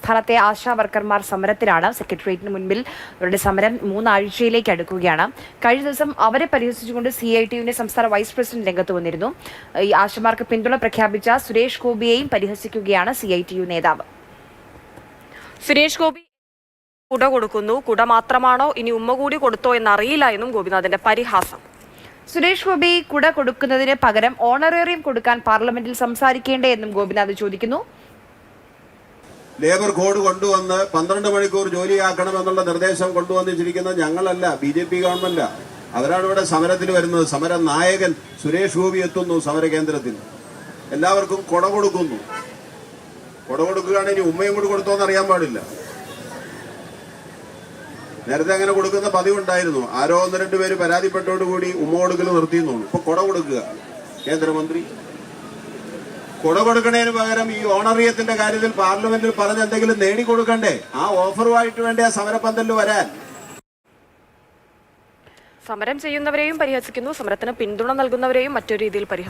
സംസ്ഥാനത്തെ ആശാ വർക്കർമാർ സമരത്തിലാണ്. സെക്രട്ടേറിയറ്റിന് മുൻപിൽ അവരുടെ സമരം 3 ആഴ്ചയിലേക്ക് അടുക്കുകയാണ്. കഴിഞ്ഞ ദിവസം അവരെ പരിഹസിച്ചുകൊണ്ട് CITUവിന്റെ സംസ്ഥാന വൈസ് പ്രസിഡന്റ് രംഗത്ത് വന്നിരുന്നു. ഈ ആശമാർക്ക് പിന്തുണ പ്രഖ്യാപിച്ച സുരേഷ് ഗോപിയെയും പരിഹസിക്കുകയാണ് CITU നേതാവ്. സുരേഷ് ഗോപി കുട കൊടുക്കുന്നു, കുട മാത്രമാണോ ഇനി ഉമ്മ കൂടി കൊടുത്തോ എന്നറിയില്ല എന്നും ഗോപിനാഥിന്റെ പരിഹാസം. സുരേഷ് ഗോപി കുട കൊടുക്കുന്നതിന് പകരം ഓണറേറിയം കൊടുക്കാൻ പാർലമെന്റിൽ സംസാരിക്കേണ്ടേ എന്നും ഗോപിനാഥ് ചോദിക്കുന്നു. ലേബർ കോഡ് കൊണ്ടുവന്ന് 12 മണിക്കൂർ ജോലിയാക്കണമെന്നുള്ള നിർദ്ദേശം കൊണ്ടുവന്നിരിക്കുന്നത് ഞങ്ങളല്ല, BJP ഗവൺമെന്റാ. അവരാണ് ഇവിടെ സമരത്തിൽ വരുന്നത്. സമര നായകൻ സുരേഷ് ഗോപി എത്തുന്നു സമര കേന്ദ്രത്തിൽ. എല്ലാവർക്കും കൊട കൊടുക്കുന്നു. കൊട കൊടുക്കുകയാണെങ്കിൽ ഉമ്മയും കൂടി കൊടുത്തോന്ന് അറിയാൻ പാടില്ല. നേരത്തെ അങ്ങനെ കൊടുക്കുന്ന പതിവുണ്ടായിരുന്നു. ആരോ 1-2 പേര് പരാതിപ്പെട്ടോടുകൂടി ഉമ്മ കൊടുക്കൽ നിർത്തിയെന്നുള്ളൂ. ഇപ്പൊ കൊട കൊടുക്കുക കേന്ദ്രമന്ത്രി. കൊട കൊടുക്കണതിന് പകരം ഈ ഓണറിയത്തിന്റെ കാര്യത്തിൽ പാർലമെന്റിൽ പറഞ്ഞ് എന്തെങ്കിലും നേടിക്കൊടുക്കണ്ടേ? ആ ഓഫറുമായിട്ട് വേണ്ടി ആ സമരപന്തലിൽ വരാൻ. സമരം ചെയ്യുന്നവരെയും പരിഹസിക്കുന്നു, സമരത്തിന് പിന്തുണ നൽകുന്നവരെയും മറ്റൊരു രീതിയിൽ പരിഹസിക്കുന്നു.